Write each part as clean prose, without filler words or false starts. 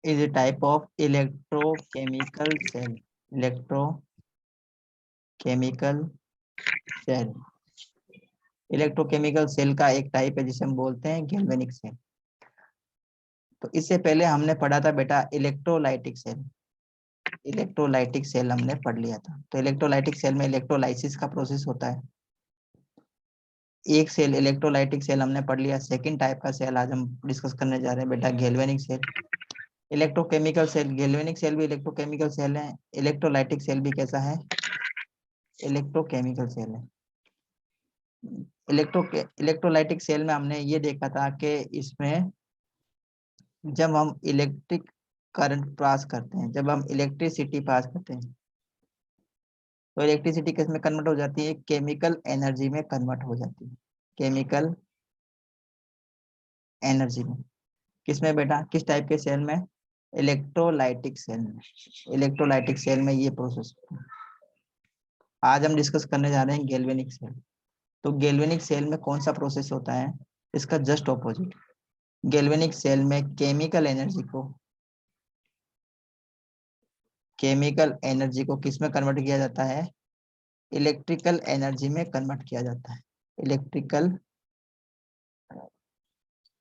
is a type of electrochemical cell. Electrochemical cell, electrochemical cell का एक type है जिसे हम बोलते हैं गैल्वेनिक सेल। तो इससे पहले हमने पढ़ा था बेटा इलेक्ट्रोलाइटिक सेल। इलेक्ट्रोलाइटिक सेल हमने पढ़ लिया था। तो इलेक्ट्रोलाइटिक सेल में इलेक्ट्रोलाइसिस का प्रोसेस होता है। एक सेल इलेक्ट्रोलाइटिक सेल हमने पढ़ लिया। सेकंड टाइप का सेल आज हम डिस्कस करने जा रहे हैं बेटा galvanic cell. Electrochemical cell, galvanic cell भी इलेक्ट्रोकेमिकल सेल है, इलेक्ट्रोलाइटिक सेल भी कैसा है, इलेक्ट्रोकेमिकल सेल है। इलेक्ट्रोलाइटिक सेल में हमने ये देखा था कि इसमें जब हम इलेक्ट्रिक करंट पास करते हैं, जब हम इलेक्ट्रिसिटी पास करते हैं, तो इलेक्ट्रिसिटी किस में कन्वर्ट हो जाती है, केमिकल एनर्जी में कन्वर्ट हो जाती है। केमिकल एनर्जी में, किसमें बेटा, किस टाइप के सेल में, इलेक्ट्रोलाइटिक सेल में। इलेक्ट्रोलाइटिक सेल में ये प्रोसेस आज हम डिस्कस करने जा रहे हैं गैल्वेनिक सेल। तो गैल्वेनिक सेल में कौन सा प्रोसेस होता है, इसका जस्ट ऑपोजिट। गैल्वेनिक सेल में केमिकल एनर्जी को किस में कन्वर्ट किया जाता है, इलेक्ट्रिकल एनर्जी में कन्वर्ट किया जाता है। इलेक्ट्रिकल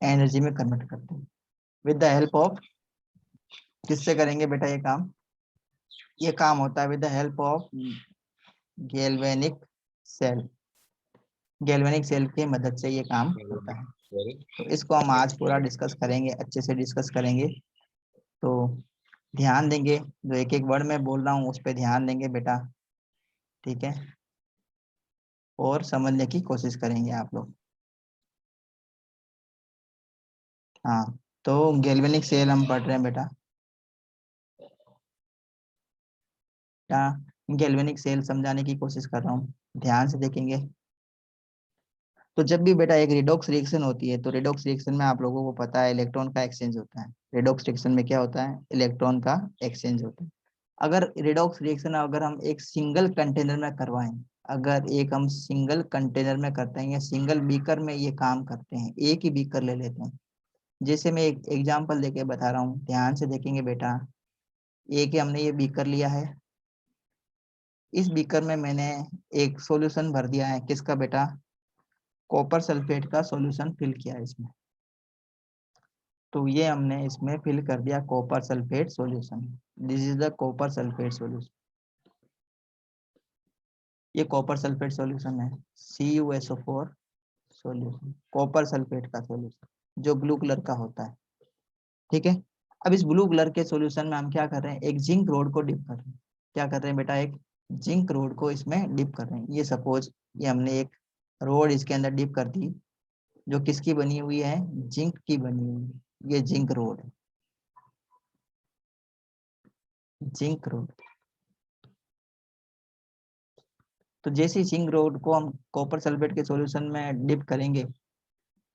एनर्जी में कन्वर्ट करते हैं विद द हेल्प ऑफ, किससे करेंगे बेटा ये काम होता है with the help of galvanic cell. Galvanic cell की मदद से ये काम होता है। तो इसको हम आज पूरा डिस्कस करेंगे, अच्छे से डिस्कस करेंगे। तो ध्यान देंगे, जो एक एक वर्ड में बोल रहा हूँ उस पर ध्यान देंगे बेटा, ठीक है, और समझने की कोशिश करेंगे आप लोग। हाँ, तो गैल्वेनिक सेल हम पढ़ रहे हैं बेटा। गैल्वेनिक सेल समझाने की कोशिश कर रहा हूँ, ध्यान से देखेंगे। तो जब भी बेटा एक रिडॉक्स रिएक्शन होती है, तो रिडॉक्स रिएक्शन में आप लोगों को पता है इलेक्ट्रॉन का एक्सचेंज होता है। रिडॉक्स रिएक्शन में क्या होता है, इलेक्ट्रॉन का एक्सचेंज होता है। अगर रिडॉक्स रिएक्शन अगर हम एक सिंगल कंटेनर में करवाएं, अगर एक हम सिंगल कंटेनर में करते हैं या सिंगल बीकर में ये काम करते हैं, एक ही बीकर ले लेते हैं। जैसे मैं एक एग्जांपल देके बता रहा हूँ, ध्यान से देखेंगे बेटा। एक ही हमने ये बीकर लिया है, इस बीकर में मैंने एक सॉल्यूशन भर दिया है, किसका बेटा, कॉपर सल्फेट का सॉल्यूशन फिल किया है इसमें। तो ये हमने इसमें फिल कर दिया copper sulphate solution. This is the copper sulphate solution. ये कॉपर सल्फेट सॉल्यूशन है, CuSO4 सॉल्यूशन, कॉपर सल्फेट का सॉल्यूशन जो ब्लू कलर का होता है, ठीक है। अब इस ब्लू कलर के सॉल्यूशन में हम क्या कर रहे हैं, एक जिंक रोड को डिप कर रहे हैं। क्या कर रहे हैं बेटा, एक जिंक रोड को इसमें डिप कर रहे हैं। ये सपोज ये हमने एक रोड इसके अंदर डिप कर दी, जो किसकी बनी हुई है, जिंक की बनी हुई है। ये जिंक रोड है, जिंक रोड। तो जैसे जिंक रोड को हम कॉपर सल्फेट के सॉल्यूशन में डिप करेंगे,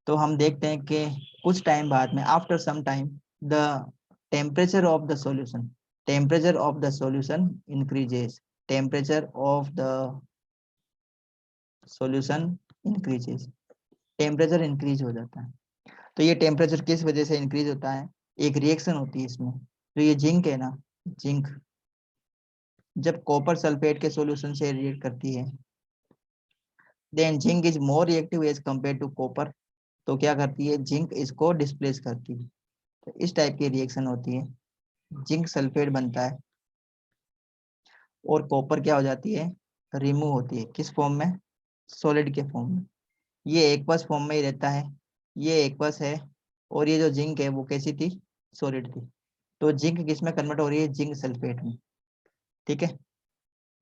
तो हम देखते हैं कि कुछ टाइम बाद में, after some time, the temperature of the solution, temperature of the solution increases, temperature of the solution increases, temperature increase हो जाता है। तो ये टेम्परेचर किस वजह से इंक्रीज होता है, एक रिएक्शन होती है इसमें। तो ये जिंक है ना, जिंक जब कॉपर सल्फेट के सॉल्यूशन से रिएक्ट करती है, then zinc is more reactive as compare to copper. तो क्या करती है, जिंक इसको डिस्प्लेस करती है। तो इस टाइप की रिएक्शन होती है, जिंक सल्फेट बनता है और कॉपर क्या हो जाती है, रिमूव होती है। किस फॉर्म में, सॉलिड के फॉर्म में। ये एक्वस फॉर्म में ही रहता है, ये एक्वस है, और ये जो जिंक है वो कैसी थी, सॉलिड थी। तो जिंक किस में कन्वर्ट हो रही है, जिंक सल्फेट में, ठीक है।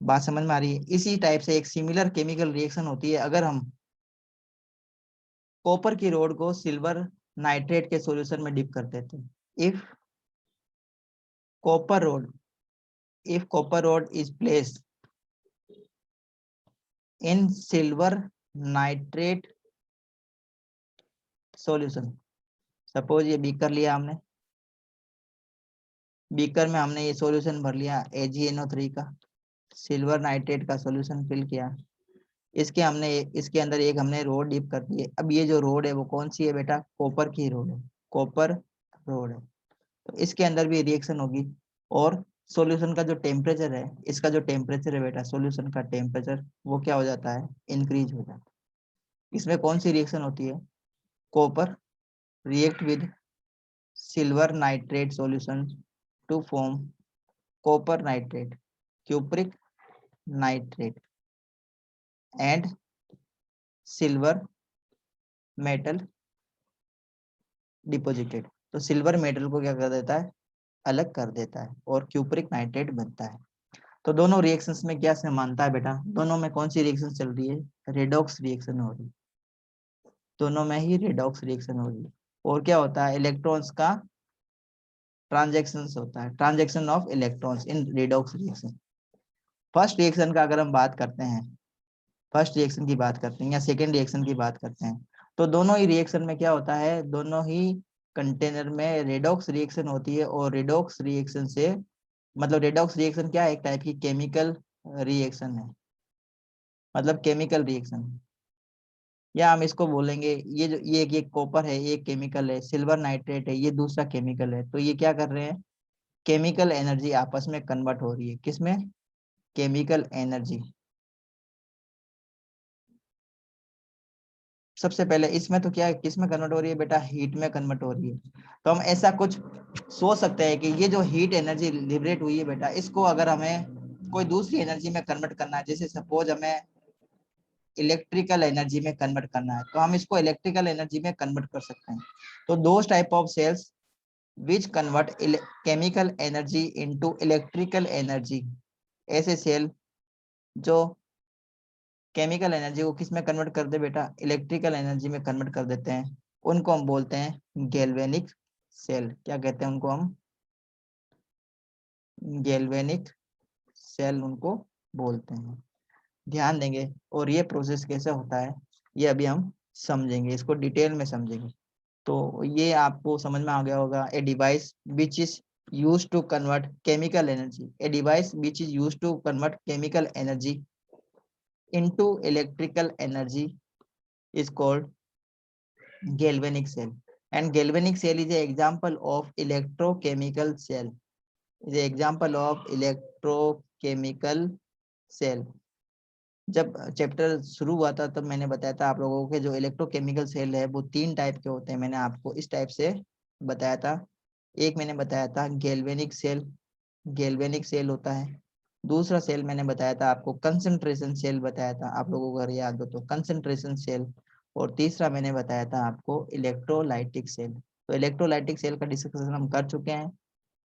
बात समझ में आ रही है। इसी टाइप से एक सिमिलर केमिकल रिएक्शन होती है अगर हम कॉपर की रोड को सिल्वर नाइट्रेट के सॉल्यूशन में डिप कर देते हैं। If copper road, if copper rod is placed in silver nitrate solution, suppose ये बीकर लिया हमने, बीकर में हमने ये सॉल्यूशन भर लिया AgNO3 का, सिल्वर नाइट्रेट का सॉल्यूशन फिल किया, इसके अंदर एक हमने रोड डिप कर दी है। अब ये जो रोड है वो कौन सी है बेटा, कॉपर की रोड है, कॉपर रोड है। तो इसके अंदर भी रिएक्शन होगी। और सॉल्यूशन का जो टेम्परेचर है, इसका जो टेम्परेचर है बेटा, सॉल्यूशन का टेम्परेचर, वो क्या हो जाता है, इंक्रीज हो जाता है। इसमें कौन सी रिएक्शन होती है, copper react with silver nitrate solution to form copper nitrate, cupric nitrate and silver metal deposited. तो सिल्वर मेटल को क्या कर देता है, अलग कर देता है और क्यूप्रिक नाइट्रेट बनता है। तो दोनों रिएक्शंस में क्या समानता है बेटा, दोनों में कौन सी रिएक्शन चल रही है, रेडॉक्स रिएक्शन हो रही है, दोनों में ही रेडॉक्स रिएक्शन हो रही है। और क्या होता है, इलेक्ट्रॉन्स का ट्रांजैक्शन होता है, transaction of electrons in redox reaction. First reaction का अगर हम बात करते हैं, फर्स्ट रिएक्शन की बात करते हैं या सेकेंड रिएक्शन की बात करते हैं, तो दोनों ही रिएक्शन में क्या होता है, दोनों ही कंटेनर में रेडॉक्स रिएक्शन होती है। और रेडॉक्स रिएक्शन से मतलब रेडॉक्स रिएक्शन क्या है, एक टाइप की केमिकल रिएक्शन है, मतलब केमिकल रिएक्शन। या हम इसको बोलेंगे, ये जो ये कॉपर है, ये केमिकल है, सिल्वर नाइट्रेट है, ये दूसरा केमिकल है। तो ये क्या कर रहे हैं, केमिकल एनर्जी आपस में कन्वर्ट हो रही है, किसमें, केमिकल एनर्जी। सबसे पहले इसमें तो क्या है, किस में कन्वर्ट हो रही है बेटा, हीट में कन्वर्ट हो रही है। तो हम ऐसा कुछ सोच सकते हैं कि ये जो हीट एनर्जी लिबरेट हुई है बेटा, इसको अगर हमें कोई दूसरी एनर्जी में कन्वर्ट करना है, जैसे सपोज हमें इलेक्ट्रिकल एनर्जी में कन्वर्ट करना है, तो हम इसको इलेक्ट्रिकल एनर्जी में कन्वर्ट कर सकते हैं। तो those type of cells which convert chemical energy into electrical energy, ऐसे सेल जो केमिकल एनर्जी को किस में कन्वर्ट कर दे बेटा, इलेक्ट्रिकल एनर्जी में कन्वर्ट कर देते हैं, उनको हम बोलते हैं गैल्वेनिक सेल। क्या कहते हैं उनको हम, गैल्वेनिक सेल उनको बोलते हैं। ध्यान देंगे, और ये प्रोसेस कैसे होता है ये अभी हम समझेंगे, इसको डिटेल में समझेंगे। तो ये आपको समझ में आ गया होगा, a device which is used to convert chemical energy, a device which is used to convert chemical energy into electrical energy is called galvanic cell. And galvanic cell is an example of electrochemical cell, is an example of electrochemical cell. जब chapter शुरू हुआ था तब मैंने बताया था आप लोगों के, जो इलेक्ट्रोकेमिकल सेल है वो 3 टाइप के होते हैं, मैंने आपको इस टाइप से बताया था। एक मैंने बताया था गैल्वेनिक सेल, गैल्वेनिक सेल होता है। दूसरा सेल मैंने बताया था आपको कंसंट्रेशन सेल बताया था, आप लोगों को अगर याद हो तो कंसंट्रेशन सेल। और तीसरा मैंने बताया था आपको इलेक्ट्रोलाइटिक सेल। तो इलेक्ट्रोलाइटिक सेल का डिस्कशन हम कर चुके हैं।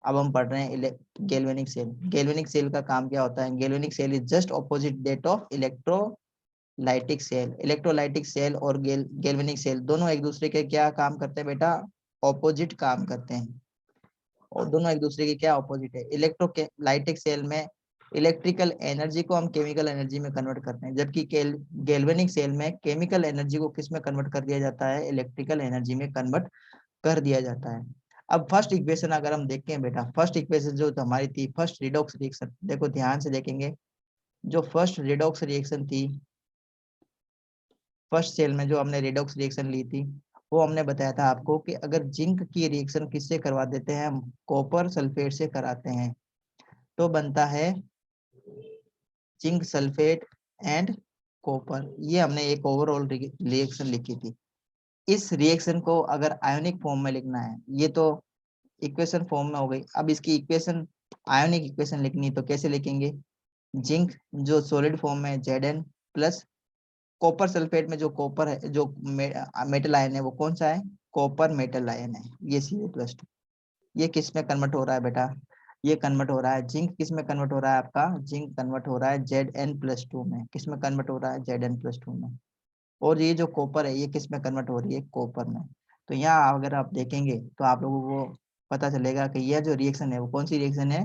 अब हम पढ़ रहे हैं गैल्वेनिक सेल। गैल्वेनिक सेल का काम क्या होता है, galvanic cell is just opposite that of electrolytic cell. Electrolytic cell और गैल्वेनिक सेल दोनों एक दूसरे के क्या काम करते हैं बेटा, ऑपोजिट काम करते हैं। और दोनों एक दूसरे के क्या ऑपोजिट है, इलेक्ट्रोलाइटिक सेल में इलेक्ट्रिकल एनर्जी को हम केमिकल एनर्जी में कन्वर्ट करते हैं, जबकि गैल्वेनिक सेल में केमिकल एनर्जी को किस में कन्वर्ट कर दिया जाता है, इलेक्ट्रिकल एनर्जी में कन्वर्ट कर दिया जाता है। अब फर्स्ट इक्वेशन अगर हम देखें बेटा, फर्स्ट इक्वेशन जो हमारी थी, फर्स्ट रिडॉक्स रिएक्शन, देखो ध्यान से देखेंगे, जो फर्स्ट रिडॉक्स रिएक्शन थी, फर्स्ट सेल में जो हमने रिडॉक्स रिएक्शन ली थी, वो हमने बताया था आपको कि अगर जिंक की रिएक्शन किससे करवा देते हैं, हम कॉपर सल्फेट से कराते हैं, तो बनता है जिंक सल्फेट एंड कॉपर। ये हमने एक ओवरऑल रिएक्शन लिखी थी। इस रिएक्शन को अगर आयोनिक फॉर्म में लिखना है, ये तो इक्वेशन फॉर्म में हो गई, अब इसकी इक्वेशन आयोनिक इक्वेशन लिखनी, तो कैसे लिखेंगे, जिंक जो सॉलिड फॉर्म में Zn प्लस कॉपर सल्फेट में जो कॉपर है, जो मेटल आयन है वो कौन सा है, कॉपर मेटल आयन है, ये Cu+2। ये किस में कन्वर्ट हो रहा है बेटा, ये कन्वर्ट हो रहा है जिंक, किस में कन्वर्ट हो रहा है आपका, जिंक कन्वर्ट हो रहा है Zn+2 में, किस में कन्वर्ट हो रहा है, Zn+2 में। और ये जो कॉपर है ये किस में कन्वर्ट हो रही है, कॉपर में। तो यहाँ अगर आप देखेंगे तो आप लोगों को पता चलेगा कि यह जो रिएक्शन है वो कौन सी रिएक्शन है,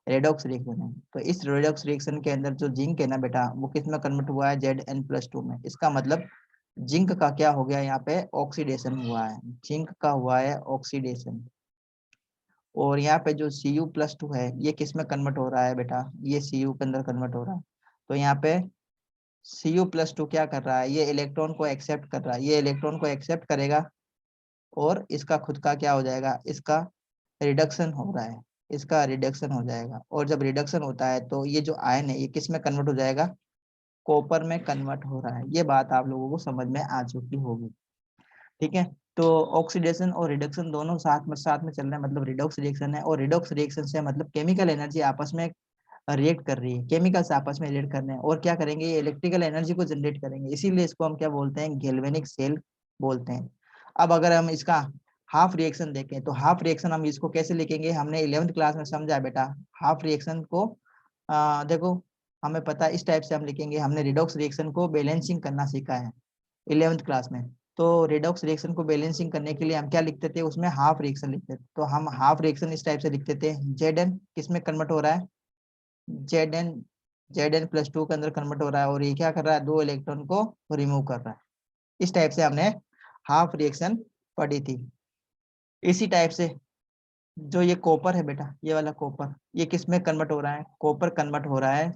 रेडॉक्स रिएक्शन है। तो इस रेडॉक्स रिएक्शन के अंदर जो जिंक है ना बेटा, वो किस में कन्वर्ट हुआ है, Zn+2 में। इसका मतलब जिंक का क्या हो गया, यहाँ पे ऑक्सीडेशन हुआ है, जिंक का हुआ है ऑक्सीडेशन। और यहाँ पे जो Cu+2 है ये किस में कन्वर्ट हो रहा है बेटा, ये Cu के अंदर कन्वर्ट हो रहा है। तो यहाँ पे Cu+2 क्या कर रहा है, ये इलेक्ट्रॉन को एक्सेप्ट कर रहा है, ये इलेक्ट्रॉन को एक्सेप्ट करेगा और इसका खुद का क्या हो जाएगा, इसका रिडक्शन हो रहा है, इसका रिडक्शन हो जाएगा, और जब रिडक्शन होता है तो ये जो आयन है ये किस में कन्वर्ट हो जाएगा, कॉपर में कन्वर्ट हो रहा है। ये बात आप लोगों को समझ में आ चुकी होगी। ठीक है, तो ऑक्सीडेशन और रिडक्शन दोनों साथ में चल रहे हैं, मतलब रिडॉक्स रिएक्शन है, और रिडॉक्स रिएक्शन से मतलब केमिकल एनर्जी आपस में रिएक्ट कर रही है, केमिकल्स आपस में रिएक्ट कर रहे हैं, और क्या करेंगे, ये इलेक्ट्रिकल एनर्जी को जनरेट करेंगे, इसीलिए इसको हम क्या बोलते हैं, गैल्वेनिक सेल बोलते हैं। अब अगर हम इसका हाफ रिएक्शन देखें तो हाफ रिएक्शन हम इसको कैसे लिखेंगे, हमने 11th क्लास में समझा बेटा। हाफ रिएक्शन को देखो, हमें पता है इस टाइप से हम लिखेंगे, हमने रिडॉक्स रिएक्शन को बैलेंसिंग करना सीखा है 11th क्लास में। तो रिडॉक्स रिएक्शन को बैलेंसिंग करने के लिए हम क्या लिखते थे, उसमें हाफ रिएक्शन लिखते थे। तो हम हाफ रिएक्शन इस टाइप से लिखते थे, जेड किस में कन्वर्ट हो रहा है, जेड एन प्लस टू के अंदर कन्वर्ट हो रहा है, और ये क्या कर रहा है, 2 इलेक्ट्रॉन को रिमूव कर रहा है। इस टाइप से हमने हाफ रिएक्शन पढ़ी थी। इसी टाइप से जो ये कॉपर है बेटा, ये वाला कॉपर, ये किस में कन्वर्ट हो रहा है, कॉपर कन्वर्ट हो रहा है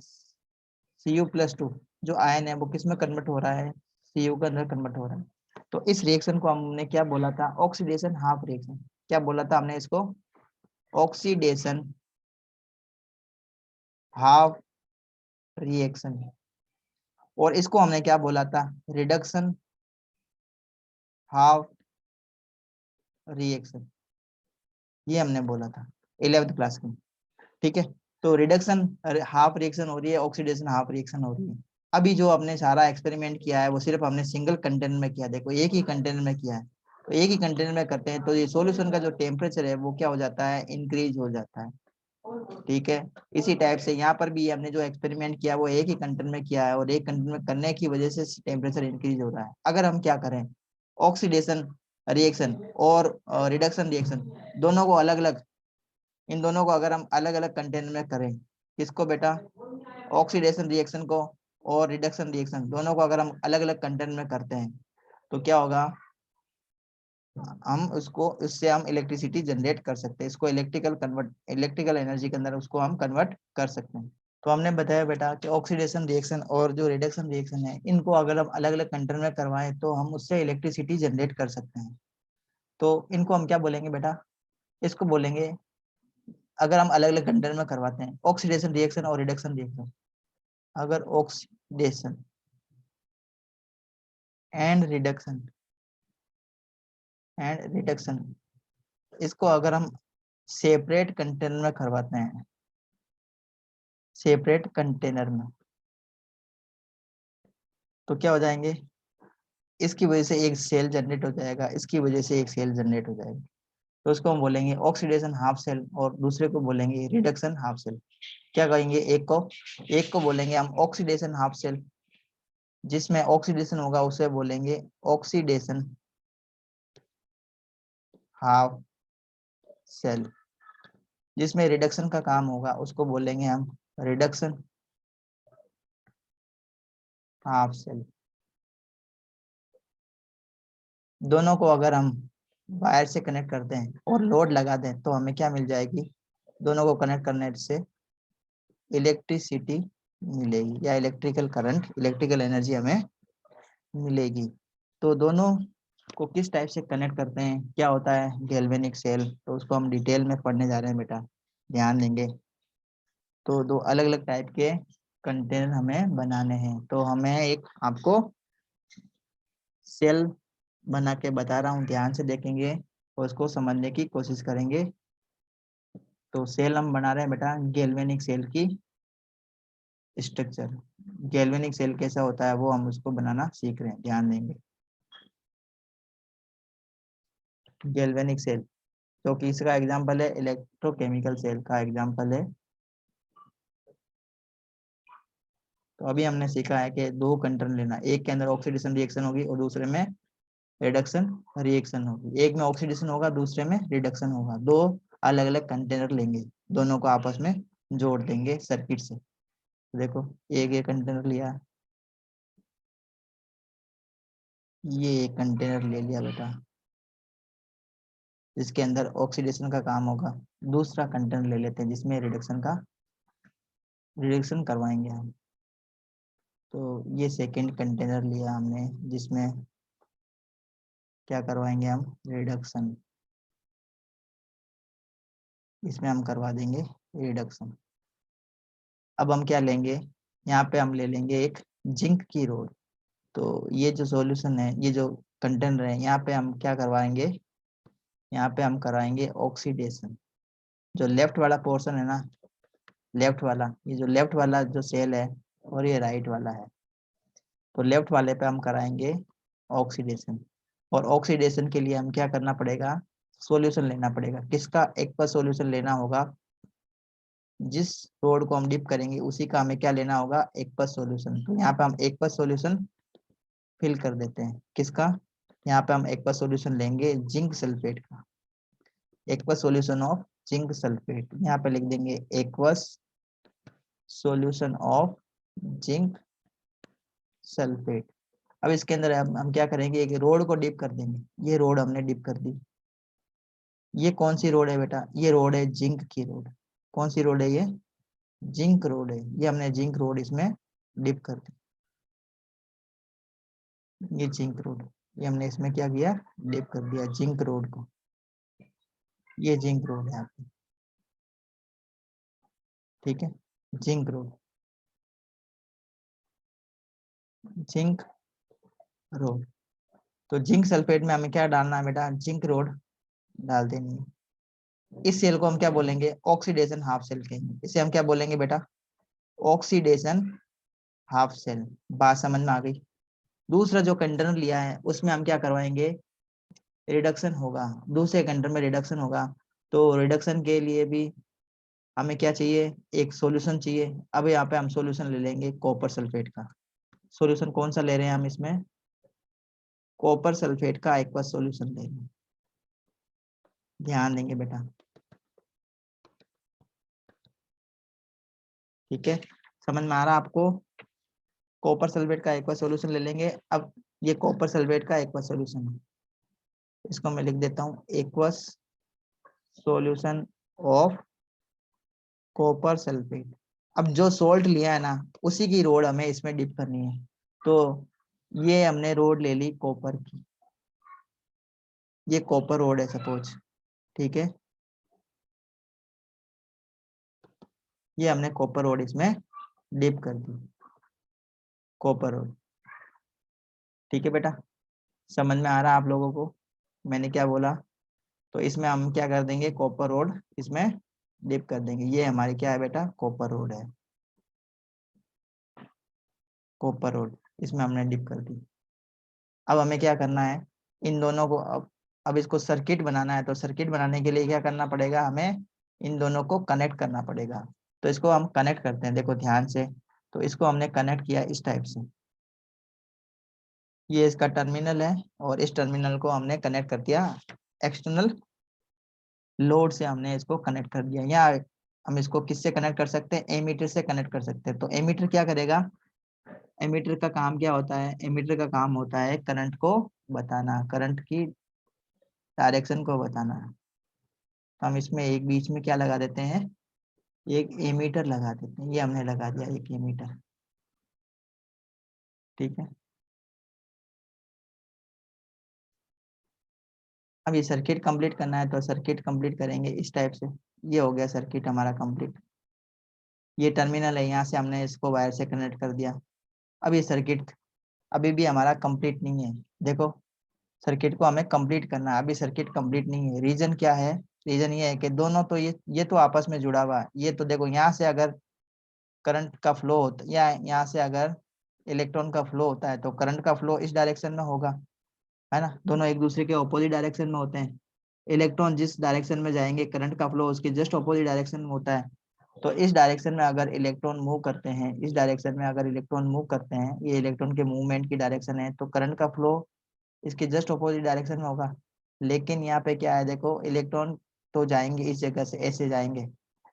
Cu+2, जो आयन है वो किस में कन्वर्ट हो रहा है, Cu के अंदर कन्वर्ट हो रहा है। तो इस रिएक्शन को हमने क्या बोला था, ऑक्सीडेशन हाफ रिएक्शन। क्या बोला था हमने इसको, ऑक्सीडेशन हाफ रिएक्शन। और इसको हमने क्या बोला था, रिडक्शन हाफ रिएक्शन, ये हमने बोला था 11th क्लास में। ठीक है, तो रिडक्शन हाफ रिएक्शन हो रही है, ऑक्सीडेशन हाफ रिएक्शन हो रही है। अभी जो हमने सारा एक्सपेरिमेंट किया है वो सिर्फ हमने सिंगल कंटेनर में किया, देखो एक ही कंटेनर में किया है, तो एक ही कंटेनर में करते हैं तो ये सॉल्यूशन का जो टेम्परेचर है वो क्या हो जाता है, इंक्रीज हो जाता है। ठीक है, इसी टाइप से यहाँ पर भी हमने जो एक्सपेरिमेंट किया वो एक ही कंटेनर में किया है, और एक कंटेनर में करने की वजह से टेम्परेचर इंक्रीज हो रहा है। अगर हम क्या करें, ऑक्सीडेशन रिएक्शन और रिडक्शन रिएक्शन दोनों को अलग अलग, इन दोनों को अगर हम अलग अलग कंटेनर में करें, किसको बेटा, ऑक्सीडेशन रिएक्शन को और रिडक्शन रिएक्शन दोनों को अगर हम अलग अलग कंटेनर में करते हैं तो क्या होगा, हम उसको, इससे हम इलेक्ट्रिसिटी जनरेट कर सकते हैं, इसको इलेक्ट्रिकल एनर्जी के अंदर उसको हम कन्वर्ट कर सकते हैं। तो हमने बताया बेटा कि ऑक्सीडेशन रिएक्शन और जो रिडक्शन रिएक्शन है, इनको अगर हम अलग अलग कंटेनर में करवाएं तो हम उससे इलेक्ट्रिसिटी जनरेट कर सकते हैं। तो इनको हम क्या बोलेंगे बेटा, इसको बोलेंगे, अगर हम अलग अलग कंटेनर में करवाते हैं ऑक्सीडेशन रिएक्शन और रिडक्शन रिएक्शन, अगर ऑक्सीडेशन एंड रिडक्शन इसको अगर हम सेपरेट कंटेनर में करवाते हैं, सेपरेट कंटेनर में, तो क्या हो जाएंगे, इसकी वजह से एक सेल जनरेट हो जाएगा, इसकी वजह से एक सेल जनरेट हो जाएगा। तो उसको हम बोलेंगे ऑक्सीडेशन हाफ सेल, और दूसरे को बोलेंगे रिडक्शन हाफ सेल। क्या कहेंगे, एक को बोलेंगे हम ऑक्सीडेशन हाफ सेल, जिसमें ऑक्सीडेशन होगा उसे बोलेंगे ऑक्सीडेशन हाफ सेल, जिसमें रिडक्शन का काम होगा उसको बोलेंगे हम रिडक्शन हाफ सेल। दोनों को अगर हम वायर से कनेक्ट करते हैं और लोड लगा दें तो हमें क्या मिल जाएगी, दोनों को कनेक्ट करने से इलेक्ट्रिसिटी मिलेगी, या इलेक्ट्रिकल करंट, इलेक्ट्रिकल एनर्जी हमें मिलेगी। तो दोनों को किस टाइप से कनेक्ट करते हैं, क्या होता है गैल्वेनिक सेल, तो उसको हम डिटेल में पढ़ने जा रहे हैं बेटा, ध्यान देंगे। तो दो अलग अलग टाइप के कंटेनर हमें बनाने हैं, तो हमें एक आपको सेल बना के बता रहा हूँ, ध्यान से देखेंगे और उसको समझने की कोशिश करेंगे। तो सेल हम बना रहे हैं बेटा, गैल्वेनिक सेल की स्ट्रक्चर, गैल्वेनिक सेल कैसा होता है वो हम उसको बनाना सीख रहे हैं, ध्यान देंगे। गैल्वेनिक सेल, तो किसका एग्जांपल है, इलेक्ट्रोकेमिकल सेल का एग्जांपल है। तो अभी हमने सीखा है कि दो कंटेनर लेना, एक के अंदर ऑक्सीडेशन रिएक्शन होगी और दूसरे में रिडक्शन रिएक्शन होगी, एक में ऑक्सीडेशन होगा दूसरे में रिडक्शन होगा, दो अलग अलग कंटेनर लेंगे, दोनों को आपस में जोड़ देंगे सर्किट से। देखो एक कंटेनर लिया, ये एक कंटेनर ले लिया बेटा, जिसके अंदर ऑक्सीडेशन का काम होगा। दूसरा कंटेनर ले लेते हैं जिसमें रिडक्शन करवाएंगे हम। तो ये सेकंड कंटेनर लिया हमने, जिसमें क्या करवाएंगे हम, रिडक्शन। इसमें हम करवा देंगे रिडक्शन। अब हम क्या लेंगे, यहाँ पे हम ले लेंगे एक जिंक की रोड। तो ये जो सॉल्यूशन है, ये जो कंटेनर है, यहाँ पे हम क्या करवाएंगे, यहाँ पे हम कराएंगे ऑक्सीडेशन। जो लेफ्ट वाला पोर्शन है ना, लेफ्ट वाला, ये जो लेफ्ट वाला जो सेल है और ये राइट वाला है, तो लेफ्ट वाले पे हम कराएंगे ऑक्सीडेशन। और ऑक्सीडेशन के लिए हम क्या करना पड़ेगा, सॉल्यूशन लेना पड़ेगा। किसका, एक पर सॉल्यूशन लेना होगा। जिस रोड को हम डिप करेंगे उसी का हमें क्या लेना होगा, एक पर सॉल्यूशन। तो यहाँ पे हम एक पर सॉल्यूशन फिल कर देते हैं। किसका, यहाँ पे हम एक पर सॉल्यूशन लेंगे जिंक सल्फेट का। Aqueous solution of zinc sulphate, यहाँ पे लिख देंगे aqueous solution of zinc sulphate. अब इसके अंदर हम क्या करेंगे, एक रोड को डिप कर देंगे। ये रोड हमने डिप कर दी। ये कौन सी रोड है बेटा, ये रोड है जिंक की रोड। कौन सी रोड है ये, जिंक रोड है। ये हमने जिंक रोड इसमें डिप कर दी। ये जिंक रोड, ये हमने इसमें क्या किया, डिप कर दिया जिंक रोड को। ये जिंक रोड है आपकी, ठीक है, जिंक रोड, जिंक रोड। तो जिंक सल्फेट में हमें क्या डालना है बेटा, जिंक रोड डाल देनी है। इस सेल को हम क्या बोलेंगे, ऑक्सीडेशन हाफ सेल कहेंगे। इसे हम क्या बोलेंगे बेटा, ऑक्सीडेशन हाफ सेल। बात समझ में आ गई। दूसरा जो कंटेनर लिया है उसमें हम क्या करवाएंगे, रिडक्शन होगा। दूसरे कंटेनर में रिडक्शन होगा। तो रिडक्शन के लिए भी हमें क्या चाहिए, एक सॉल्यूशन चाहिए। अब यहाँ पे हम सॉल्यूशन ले लेंगे कॉपर सल्फेट का। सॉल्यूशन कौन सा ले रहे हैं हम इसमें, कॉपर सल्फेट का एक बार सॉल्यूशन लेंगे। ध्यान देंगे बेटा, ठीक है, समझ में आ रहा आपको। कॉपर सल्फेट का एक्वा सॉल्यूशन ले लेंगे। अब ये कॉपर सल्फेट का एक्वा सॉल्यूशन है, इसको मैं लिख देता हूँ aqueous solution of copper sulphate. अब जो सोल्ट लिया है ना, उसी की रोड हमें इसमें डिप करनी है। तो ये हमने रोड ले ली कॉपर की, ये कॉपर रोड है सपोज, ठीक है, ये हमने कॉपर रोड इसमें डिप कर दी, कॉपर रोड, ठीक है बेटा। समझ में आ रहा है आप लोगों को मैंने क्या बोला। तो इसमें हम क्या कर देंगे, कॉपर रोड इसमें डिप कर देंगे। ये हमारी क्या है बेटा, कॉपर रोड है, कॉपर रोड इसमें हमने डिप कर दी। अब हमें क्या करना है, इन दोनों को अब इसको सर्किट बनाना है। तो सर्किट बनाने के लिए क्या करना पड़ेगा, हमें इन दोनों को कनेक्ट करना पड़ेगा। तो इसको हम कनेक्ट करते हैं, देखो ध्यान से। तो इसको हमने कनेक्ट किया इस टाइप से, ये इसका टर्मिनल है और इस टर्मिनल को हमने कनेक्ट कर दिया एक्सटर्नल लोड से, हमने इसको कनेक्ट कर दिया। या हम इसको किससे कनेक्ट कर सकते हैं, एमीटर से कनेक्ट कर सकते हैं। तो एमीटर क्या करेगा, एमीटर का काम क्या होता है, एमीटर का काम होता है करंट को बताना, करंट की डायरेक्शन को बताना। तो हम इसमें एक बीच में क्या लगा देते हैं, एक एमीटर लगा देते हैं। ये हमने लगा दिया एक एमीटर, ठीक है। अब ये सर्किट कंप्लीट करना है, तो सर्किट कंप्लीट करेंगे इस टाइप से। ये हो गया सर्किट हमारा कंप्लीट। ये टर्मिनल है, यहाँ से हमने इसको वायर से कनेक्ट कर दिया। अब ये सर्किट अभी भी हमारा कंप्लीट नहीं है। देखो सर्किट को हमें कंप्लीट करना है, अभी सर्किट कंप्लीट नहीं है। रीजन क्या है, रीजन ये है कि दोनों तो ये तो आपस में जुड़ा हुआ है। ये तो देखो यहाँ से अगर करंट का फ्लो होता या यहाँ से अगर इलेक्ट्रॉन का फ्लो होता है तो करंट का फ्लो इस डायरेक्शन में होगा, है ना। दोनों एक दूसरे के ऑपोजिट डायरेक्शन में होते हैं। इलेक्ट्रॉन जिस डायरेक्शन में जाएंगे करंट का फ्लो उसके जस्ट ऑपोजिट डायरेक्शन में होता है। तो इस डायरेक्शन में अगर इलेक्ट्रॉन मूव करते हैं, इस डायरेक्शन में अगर इलेक्ट्रॉन मूव करते हैं, ये इलेक्ट्रॉन के मूवमेंट की डायरेक्शन है, तो करंट का फ्लो इसके जस्ट ऑपोजिट डायरेक्शन में होगा। लेकिन यहाँ पे क्या है, देखो इलेक्ट्रॉन तो जाएंगे इस जगह से, ऐसे जाएंगे।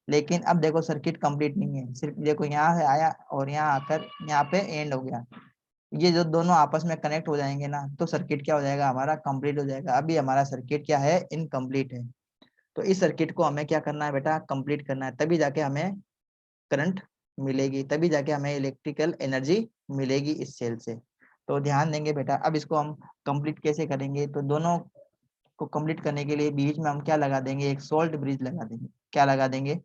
लेकिन अब देखो सर्किट कंप्लीट नहीं है, सिर्फ देखो यहाँ से आया और यहाँ आकर यहाँ पे एंड हो गया। ये जो दोनों आपस में कनेक्ट हो जाएंगे ना, तो सर्किट क्या हो जाएगा, हमारा कंप्लीट हो जाएगा। अभी हमारा सर्किट क्या है, इनकम्प्लीट है। तो इस सर्किट को हमें क्या करना है बेटा, कंप्लीट करना है, तभी जाके हमें करंट मिलेगी, तभी जाके हमें इलेक्ट्रिकल एनर्जी मिलेगी इस सेल से। तो ध्यान देंगे बेटा। अब इसको हम कंप्लीट कैसे करेंगे, तो दोनों को कंप्लीट करने के लिए बीच में हम क्या लगा देंगे, एक सोल्ट ब्रिज लगा देंगे। क्या लगा देंगे,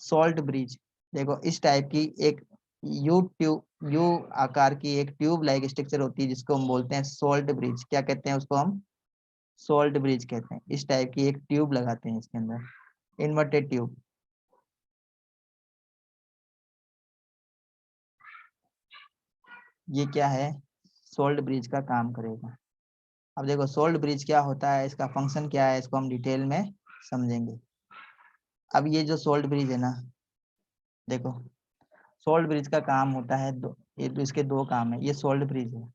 सोल्ट ब्रिज। देखो इस टाइप की एक यू आकार की एक ट्यूब लाइक स्ट्रक्चर होती है जिसको हम बोलते हैं सोल्ट ब्रिज। क्या कहते हैं उसको हम, सोल्ट ब्रिज कहते हैं। इस टाइप की एक ट्यूब लगाते हैं इसके अंदर, इन्वर्टेड ट्यूब। ये क्या है, सोल्ट ब्रिज का काम करेगा। अब देखो सोल्ट ब्रिज क्या होता है, इसका फंक्शन क्या है, इसको हम डिटेल में समझेंगे। अब ये जो सोल्ट ब्रिज है ना, देखो सोल्ट ब्रिज का काम होता है दो, ये तो इसके दो काम है। ये सोल्ट ब्रिज है,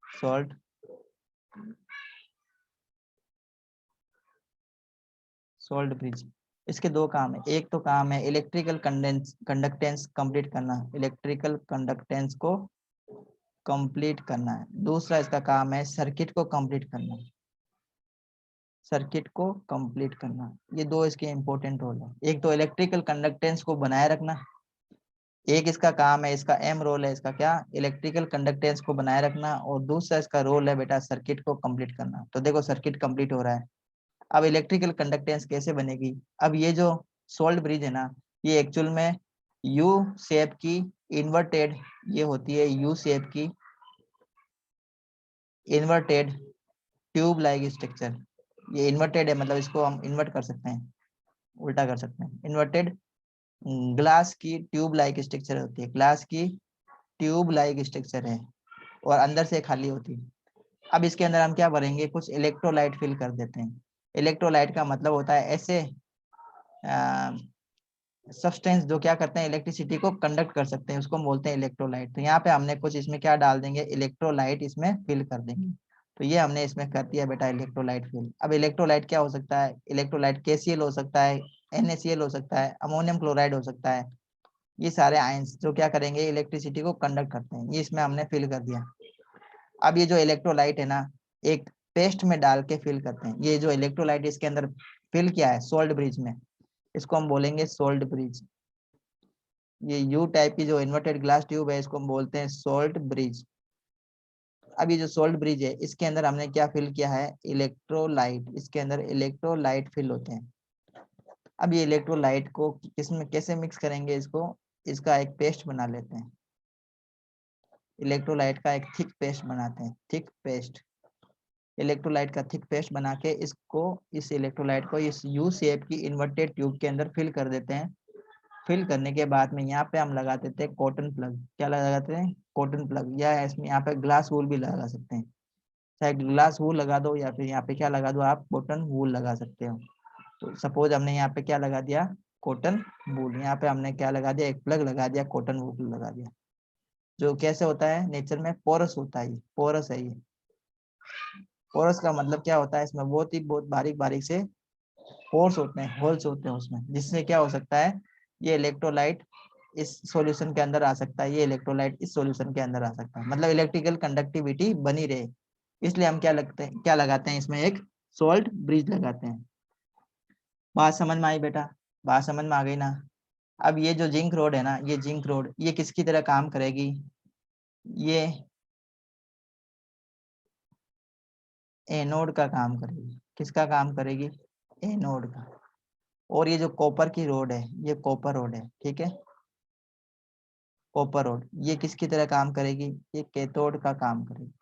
सोल्ट सोल्ट ब्रिज, इसके दो काम है। एक तो काम है इलेक्ट्रिकल कंडक्टेंस कंप्लीट करना, इलेक्ट्रिकल कंडक्टेंस को कंप्लीट करना है। दूसरा इसका काम है सर्किट को कंप्लीट करना, सर्किट को कंप्लीट करना। ये दो इसके इंपॉर्टेंट रोल है। एक तो इलेक्ट्रिकल कंडक्टेंस को बनाए रखना, एक इसका काम है, इसका एम रोल है इसका क्या, इलेक्ट्रिकल कंडक्टेंस को बनाए रखना, और दूसरा इसका रोल है बेटा सर्किट को कंप्लीट करना। तो देखो सर्किट कंप्लीट हो रहा है। अब इलेक्ट्रिकल कंडक्टेंस कैसे बनेगी, अब ये जो सोल्ट ब्रिज है ना, ये एक्चुअल में यू शेप की इन्वर्टेड, ये होती है यू शेप की इन्वर्टेड ट्यूब लाइक स्ट्रक्चर। ये इन्वर्टेड है, मतलब इसको हम इन्वर्ट कर सकते हैं, उल्टा कर सकते हैं। इन्वर्टेड ग्लास की ट्यूब लाइक स्ट्रक्चर होती है, ग्लास की ट्यूब लाइक स्ट्रक्चर है, और अंदर से खाली होती है। अब इसके अंदर हम क्या भरेंगे, कुछ इलेक्ट्रोलाइट फिल कर देते हैं। इलेक्ट्रोलाइट का मतलब होता है ऐसे सब्सटेंस जो क्या करते हैं, इलेक्ट्रिसिटी को कंडक्ट कर सकते हैं, उसको हम बोलते हैं इलेक्ट्रोलाइट। तो यहाँ पे हमने कुछ इसमें क्या डाल देंगे, इलेक्ट्रोलाइट इसमें फिल कर देंगे। तो ये हमने इसमें कर दिया बेटा इलेक्ट्रोलाइट फिल। अब इलेक्ट्रोलाइट क्या हो सकता है, इलेक्ट्रोलाइट KCl हो सकता है, NaCl हो सकता है, अमोनियम क्लोराइड हो सकता है। ये सारे आयंस जो क्या करेंगे, इलेक्ट्रिसिटी को कंडक्ट करते हैं, ये इसमें हमने फिल कर दिया। अब ये जो इलेक्ट्रोलाइट है ना, एक पेस्ट में डाल के फिल करते हैं। ये जो इलेक्ट्रोलाइट इसके अंदर फिल किया है सोल्ट ब्रिज में, इसको हम बोलेंगे सोल्ट ब्रिज। ये यू टाइप की जो इन्वर्टेड ग्लास ट्यूब है, इसको हम बोलते हैं सोल्ट ब्रिज। अब ये जो सोल्ट ब्रिज है, इसके अंदर हमने क्या फिल किया है, इलेक्ट्रोलाइट। इसके अंदर इलेक्ट्रोलाइट फिल होते हैं। अब ये इलेक्ट्रोलाइट को किसमें कैसे मिक्स करेंगे, इसको इसका एक पेस्ट बना लेते हैं। इलेक्ट्रोलाइट का एक थिक पेस्ट बनाते हैं, थिक पेस्ट। इलेक्ट्रोलाइट का थिक पेस्ट बना के इसको, इस इलेक्ट्रोलाइट को इस यू शेप की इन्वर्टेड ट्यूब के अंदर फिल कर देते हैं। फिल करने के बाद में यहाँ पे हम लगा देते हैं कॉटन प्लग। क्या लगाते हैं, कॉटन प्लग, या इसमें यहाँ पे ग्लास वूल भी लगा सकते हैं। चाहे ग्लास वूल लगा दो, या फिर यहाँ पे क्या लगा दो, आप कॉटन वूल लगा सकते हो। तो सपोज हमने यहाँ पे क्या लगा दिया, कॉटन वूल। यहाँ पे हमने क्या लगा दिया, एक प्लग लगा दिया, कॉटन वूल लगा दिया। जो कैसे होता है, नेचर में पोरस होता है, ये पोरस है। ये पोरस का मतलब क्या होता है, इसमें बहुत बारीक बारीक से पोर्स होते हैं, होल्स होते हैं उसमें, जिससे क्या हो सकता है, ये इलेक्ट्रोलाइट इस सॉल्यूशन के अंदर आ सकता है, ये इलेक्ट्रोलाइट इस सॉल्यूशन के अंदर आ सकता है, मतलब इलेक्ट्रिकल कंडक्टिविटी बनी रहे। इसलिए हम क्या लगाते हैं इसमें, एक सोल्ट ब्रिज लगाते हैं। बात समझ में आई बेटा, बात समझ में आ गई ना। अब ये जो जिंक रोड है ना, ये जिंक रोड ये किसकी तरह काम करेगी, ये एनोड का काम करेगी। किसका काम करेगी, एनोड का। और ये जो कॉपर की रोड है, ये कॉपर रोड है, ठीक है। कॉपर रोड ये किसकी तरह काम करेगी, ये कैथोड का काम करेगी,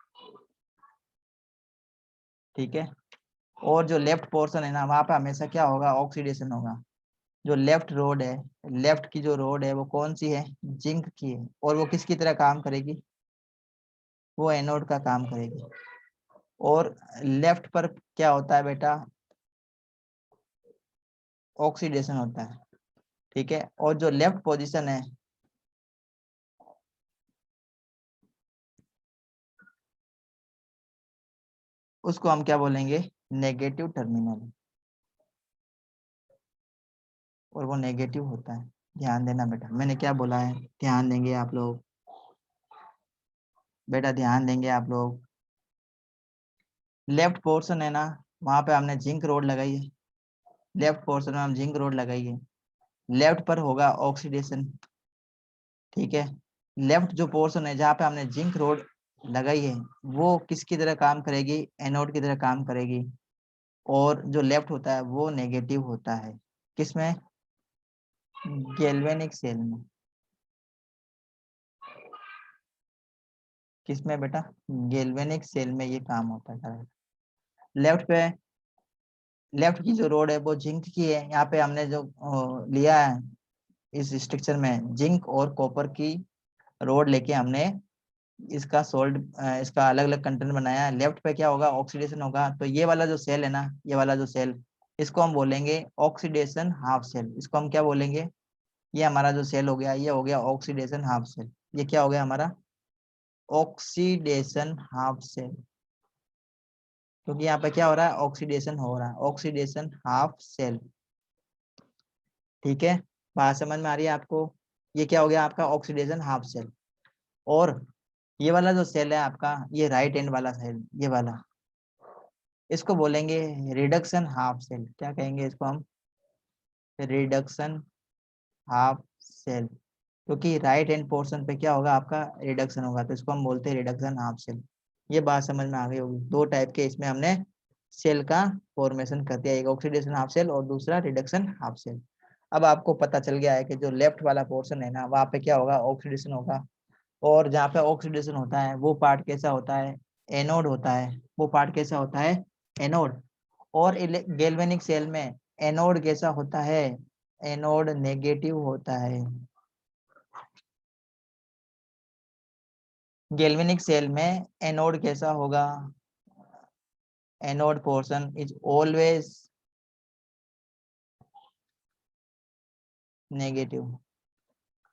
ठीक है। और जो लेफ्ट पोर्शन है ना, वहां पे हमेशा क्या होगा, ऑक्सीडेशन होगा। जो लेफ्ट रोड है, लेफ्ट की जो रोड है वो कौन सी है, जिंक की है, और वो किसकी तरह काम करेगी, वो एनोड का काम करेगी। और लेफ्ट पर क्या होता है बेटा, ऑक्सीडेशन होता है, ठीक है। और जो लेफ्ट पोजीशन है, उसको हम क्या बोलेंगे, नेगेटिव टर्मिनल, और वो नेगेटिव होता है। ध्यान देना बेटा, मैंने क्या बोला है, ध्यान देंगे आप लोग, बेटा ध्यान देंगे आप लोग। लेफ्ट पोर्शन है ना, वहां पे हमने जिंक रोड लगाई है, लेफ्ट पोर्शन में हम जिंक रोड लगाई है। लेफ्ट पर होगा ऑक्सीडेशन, ठीक है। लेफ्ट जो पोर्शन है जहाँ पे हमने जिंक रोड लगाई है, वो किसकी तरह काम करेगी, एनोड की तरह काम करेगी, और जो लेफ्ट होता है वो नेगेटिव होता है। किसमें, गैल्वेनिक सेल में। किसमें बेटा, गैल्वेनिक सेल में ये काम होता है। लेफ्ट पे, लेफ्ट की जो रोड है वो जिंक की है। यहाँ पे हमने जो लिया है इस स्ट्रक्चर में, जिंक और कॉपर की रोड लेके हमने इसका सोल्ड, इसका अलग अलग कंटेंट बनाया है। लेफ्ट पे क्या होगा, ऑक्सीडेशन होगा। तो ये वाला जो सेल है ना, ये वाला जो सेल, इसको हम बोलेंगे ऑक्सीडेशन हाफ सेल। इसको हम क्या बोलेंगे, ये हमारा जो सेल हो गया, ये हो गया ऑक्सीडेशन हाफ सेल। ये क्या हो गया हमारा, ऑक्सीडेशन हाफ सेल, क्योंकि यहाँ पे क्या हो रहा है, ऑक्सीडेशन हो रहा है, ऑक्सीडेशन हाफ सेल। ठीक है, बात समझ में आ रही है आपको। ये क्या हो गया आपका, ऑक्सीडेशन हाफ सेल। और ये वाला जो सेल है आपका, ये राइट एंड वाला सेल, ये वाला, इसको बोलेंगे रिडक्शन हाफ सेल। क्या कहेंगे इसको हम, रिडक्शन हाफ सेल, क्योंकि राइट एंड पोर्शन पे क्या होगा आपका, रिडक्शन होगा, तो इसको हम बोलते हैं रिडक्शन हाफ सेल। ये बात समझ में आ गई होगी। दो टाइप के इसमें हमने सेल का फॉर्मेशन कर दिया, एक ऑक्सीडेशन हाफ सेल और दूसरा रिडक्शन हाफ सेल। अब आपको पता चल गया है कि जो लेफ्ट वाला पोर्शन है ना, वहाँ पे क्या होगा, ऑक्सीडेशन होगा, और जहाँ पे ऑक्सीडेशन होता है वो पार्ट कैसा होता है, एनोड होता है। वो पार्ट कैसा होता है, एनोड। और गैल्वेनिक सेल में एनोड कैसा होता है, एनोड नेगेटिव होता है। गैल्वेनिक सेल में एनोड कैसा होगा, anode portion is always negative.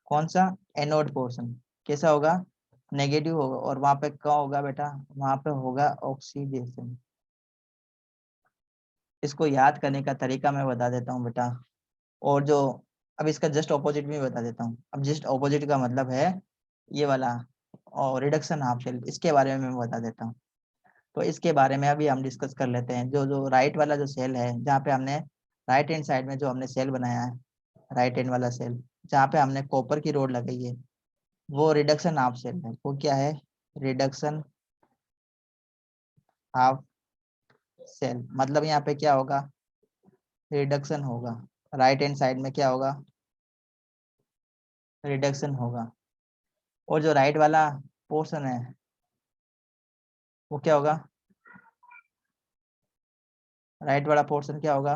कौन सा, एनोड पोर्शन कैसा होगा, नेगेटिव होगा। और वहां पे क्या होगा बेटा, वहां पे होगा ऑक्सीडेशन। इसको याद करने का तरीका मैं बता देता हूँ बेटा। और जो, अब इसका जस्ट ऑपोजिट भी बता देता हूँ। अब जस्ट ऑपोजिट का मतलब है ये वाला, और रिडक्शन हाफ सेल, इसके बारे में मैं बता देता हूँ। तो इसके बारे में अभी हम डिस्कस कर लेते हैं। जो जो राइट वाला जो सेल है, जहाँ पे हमने राइट हैंड साइड में जो हमने सेल बनाया है, राइट हैंड वाला सेल जहाँ पे हमने कॉपर की रोड लगाई है, वो रिडक्शन हाफ सेल है। वो क्या है, रिडक्शन हाफ सेल। मतलब यहाँ पे क्या होगा, रिडक्शन होगा, राइट हैंड साइड में क्या होगा, रिडक्शन होगा। और जो राइट वाला पोर्शन है वो क्या होगा, राइट वाला पोर्शन क्या होगा,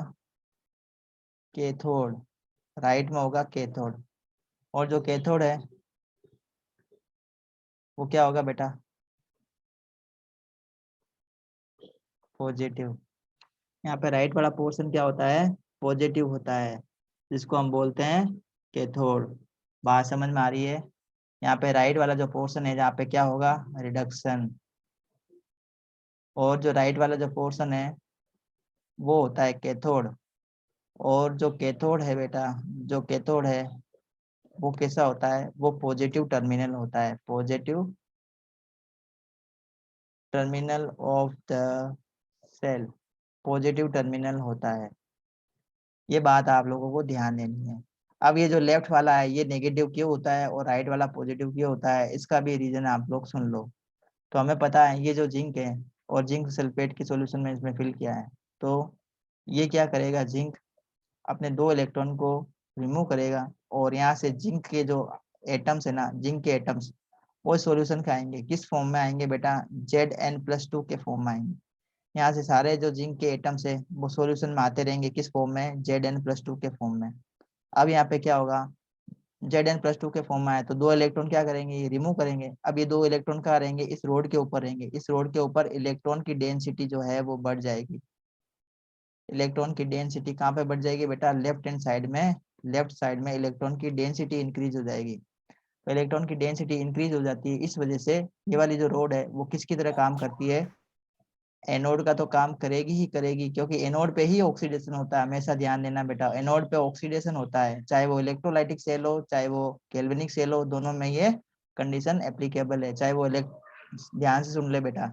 कैथोड। राइट में होगा कैथोड। और जो कैथोड है वो क्या होगा बेटा, पॉजिटिव। यहाँ पे राइट वाला पोर्शन क्या होता है, पॉजिटिव होता है, जिसको हम बोलते हैं कैथोड। बात समझ में आ रही है। यहाँ पे राइट वाला जो पोर्शन है, जहाँ पे क्या होगा, रिडक्शन। और जो राइट वाला जो पोर्शन है वो होता है कैथोड। और जो कैथोड है बेटा, जो कैथोड है वो कैसा होता है, वो पॉजिटिव टर्मिनल होता है, positive terminal of the cell, positive terminal होता है। ये बात आप लोगों को ध्यान देनी है। अब ये जो लेफ्ट वाला है ये नेगेटिव क्यों होता है और राइट वाला पॉजिटिव क्यों होता है, इसका भी रीजन आप लोग सुन लो। तो हमें पता है ये जो जिंक है, और जिंक सल्फेट की सॉल्यूशन में इसमें फिल किया है, तो ये क्या करेगा, जिंक अपने दो इलेक्ट्रॉन को रिमूव करेगा, और यहाँ से जिंक के जो एटम्स है ना, जिंक के एटम्स, वो सॉल्यूशन के आएंगे। किस फॉर्म में आएंगे बेटा, Zn+2 के फॉर्म में आएंगे। यहाँ से सारे जो जिंक के एटम्स है वो सॉल्यूशन में आते रहेंगे, किस फॉर्म में, Zn+2 के फॉर्म में। अब यहाँ पे क्या होगा, Zn+2 के फॉर्म में आए तो दो इलेक्ट्रॉन क्या करेंगे, ये रिमूव करेंगे। अब ये दो इलेक्ट्रॉन कहाँ रहेंगे, इस रोड के ऊपर रहेंगे। इस रोड के ऊपर इलेक्ट्रॉन की डेंसिटी जो है वो बढ़ जाएगी। इलेक्ट्रॉन की डेंसिटी कहाँ पे बढ़ जाएगी बेटा, लेफ्ट हैंड साइड में। लेफ्ट साइड में इलेक्ट्रॉन की डेंसिटी इंक्रीज हो जाएगी। तो इलेक्ट्रॉन की डेंसिटी इंक्रीज हो जाती है, इस वजह से ये वाली जो रोड है वो किसकी तरह काम करती है, एनोड का तो काम करेगी ही करेगी, क्योंकि एनोड पे ही ऑक्सीडेशन होता है। हमेशा ध्यान देना बेटा, एनोड पे ऑक्सीडेशन होता है, चाहे वो इलेक्ट्रोलाइटिक सेल हो चाहे वो गैल्वेनिक सेल हो, दोनों में ये कंडीशन एप्लीकेबल है। चाहे वो ध्यान से सुन ले बेटा,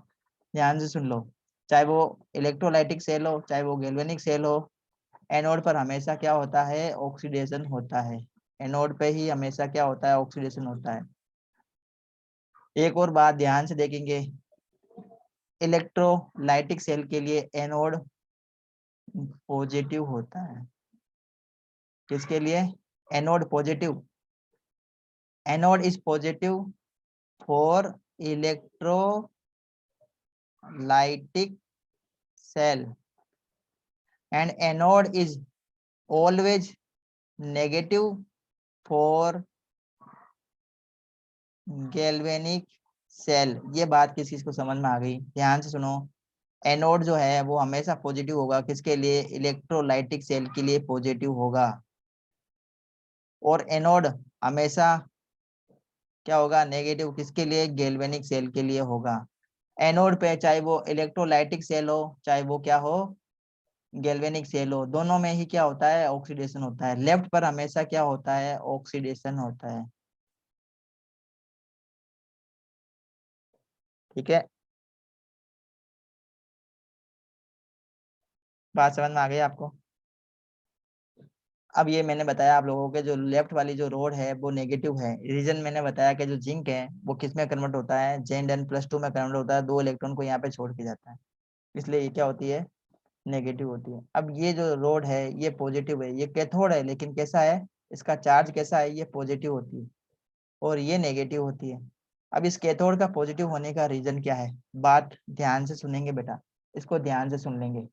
ध्यान से सुन लो, चाहे वो इलेक्ट्रोलाइटिक सेल हो चाहे वो गैल्वेनिक सेल हो, एनोड पर हमेशा क्या होता है, ऑक्सीडेशन होता है। एनोड पे ही हमेशा क्या होता है, ऑक्सीडेशन होता है। एक और बात ध्यान से देखेंगे, इलेक्ट्रोलाइटिक सेल के लिए एनोड पॉजिटिव होता है। किसके लिए? Anode positive. Anode is positive for electrolytic cell and anode is always negative for galvanic cell। ये बात किस किस को समझ में आ गई? ध्यान से सुनो, एनोड जो है वो हमेशा पॉजिटिव होगा, किसके लिए? इलेक्ट्रोलाइटिक सेल के लिए पॉजिटिव होगा। और एनोड हमेशा क्या होगा? नेगेटिव, किसके लिए? गैल्वेनिक सेल के लिए होगा। एनोड पे चाहे वो इलेक्ट्रोलाइटिक सेल हो, चाहे वो क्या हो? गैल्वेनिक सेल हो, दोनों में ही क्या होता है? ऑक्सीडेशन होता है। लेफ्ट पर हमेशा क्या होता है? ऑक्सीडेशन होता है। ठीक है, बात समझ में आ गई आपको? अब ये मैंने बताया आप लोगों के, जो लेफ्ट वाली जो रोड है वो नेगेटिव है। रीजन मैंने बताया कि जो जिंक है वो किस में कन्वर्ट होता है? Zn+2 में कन्वर्ट होता है, 2 इलेक्ट्रॉन को यहाँ पे छोड़ के जाता है, इसलिए ये क्या होती है? नेगेटिव होती है। अब ये जो रोड है ये पॉजिटिव है, ये कैथोड है, लेकिन कैसा है? इसका चार्ज कैसा है? ये पॉजिटिव होती है, और ये नेगेटिव होती है। अब इस कैथोड का पॉजिटिव होने का रीजन क्या है? बात ध्यान से सुनेंगे बेटा, इसको ध्यान से सुन लेंगे।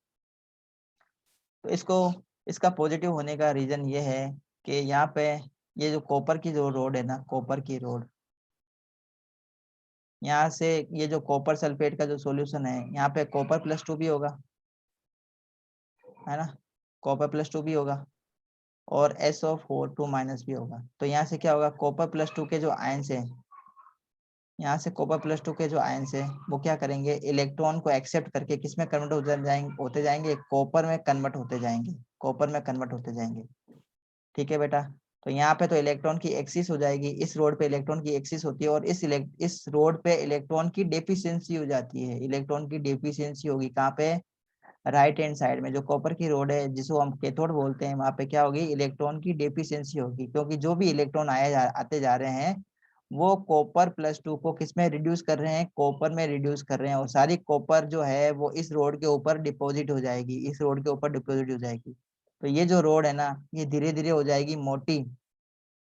तो इसका पॉजिटिव होने का रीजन ये है कि यहाँ पे ये जो कॉपर की जो रोड है ना, कॉपर की रोड, यहाँ से ये जो कॉपर सल्फेट का जो सॉल्यूशन है, यहाँ पे कॉपर+2 भी होगा, है ना? कॉपर+2 भी होगा, और SO4 2- भी होगा। तो यहाँ से क्या होगा? कॉपर+2 के जो आयंस है, यहाँ से कॉपर+2 के जो आयंस है वो क्या करेंगे? इलेक्ट्रॉन को एक्सेप्ट करके किस में कन्वर्ट होते जाएंगे? कॉपर में कन्वर्ट होते जाएंगे, कॉपर में कन्वर्ट होते जाएंगे। ठीक है बेटा, तो यहाँ पे तो इलेक्ट्रॉन की एक्सिस हो जाएगी, इस रोड पे इलेक्ट्रॉन की एक्सिस होती है, और इस रोड पे इलेक्ट्रॉन की डेफिशिएंसी हो जाती है। इलेक्ट्रॉन की डेफिशिएंसी होगी कहाँ पे? राइट हैंड साइड में। जो कॉपर की रोड है जिसको हम कैथोड बोलते हैं, वहां पे क्या होगी? इलेक्ट्रॉन की डेफिशिएंसी होगी, क्योंकि जो भी इलेक्ट्रॉन आते जा रहे हैं वो कॉपर+2 को किस में रिड्यूस कर रहे हैं? कॉपर में रिड्यूस कर रहे हैं, और सारी कॉपर जो है वो इस रोड के ऊपर डिपॉजिट हो जाएगी, इस रोड के ऊपर डिपॉजिट हो जाएगी। तो ये जो रोड है ना, ये धीरे धीरे हो जाएगी मोटी।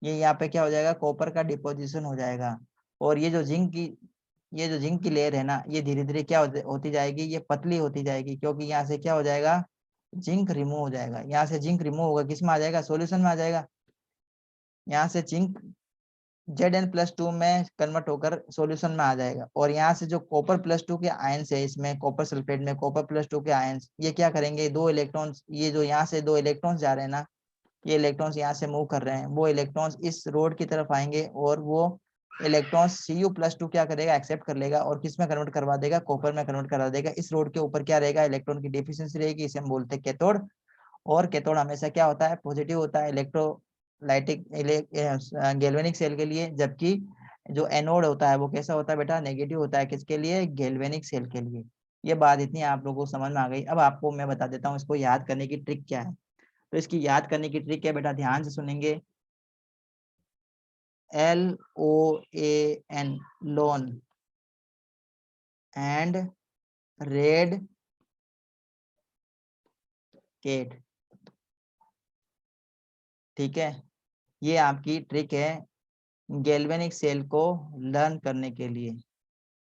ये यहाँ पे क्या हो जाएगा? कॉपर का डिपोजिशन हो जाएगा। और ये जो जिंक की लेयर है ना, ये धीरे धीरे क्या होती जाएगी? ये पतली होती जाएगी, क्योंकि यहाँ से क्या हो जाएगा? जिंक रिमूव हो जाएगा। यहाँ से जिंक रिमूव होगा, किस में आ जाएगा? सॉल्यूशन में आ जाएगा। यहाँ से जिंक Zn+2 में कन्वर्ट होकर सॉल्यूशन में आ जाएगा, और यहाँ से जो कॉपर+2 के आयंस है, इसमें कॉपर सल्फेट में कॉपर+2 के आयंस, ये क्या करेंगे? 2 इलेक्ट्रॉन्स, ये जो यहाँ से 2 इलेक्ट्रॉन्स जा रहे हैं ना, ये इलेक्ट्रॉन्स यहाँ से मूव कर रहे हैं, वो इलेक्ट्रॉन्स इस रोड की तरफ आएंगे, और वो इलेक्ट्रॉन्स Cu+2 क्या करेगा? एक्सेप्ट कर लेगा, और किस में कन्वर्ट करवा देगा? कॉपर में कन्वर्ट करा देगा। इस रोड के ऊपर क्या रहेगा? इलेक्ट्रॉन की डेफिशिएंसी रहेगी, इसे हम बोलते हैं कैथोड। और कैथोड हमेशा क्या होता है? पॉजिटिव होता है इलेक्ट्रोलाइटिक गैल्वेनिक सेल के लिए, जबकि जो एनोड होता है वो कैसा होता है बेटा? नेगेटिव होता है। किसके लिए? गैल्वेनिक सेल के लिए। ये बात इतनी आप लोगों को समझ में आ गई। अब आपको मैं बता देता हूँ इसको याद करने की ट्रिक क्या है। तो इसकी याद करने की ट्रिक है बेटा, ध्यान से सुनेंगे। LOAN, loan, and red cat. ठीक है, ये आपकी ट्रिक है गैल्वेनिक सेल को लर्न करने के लिए।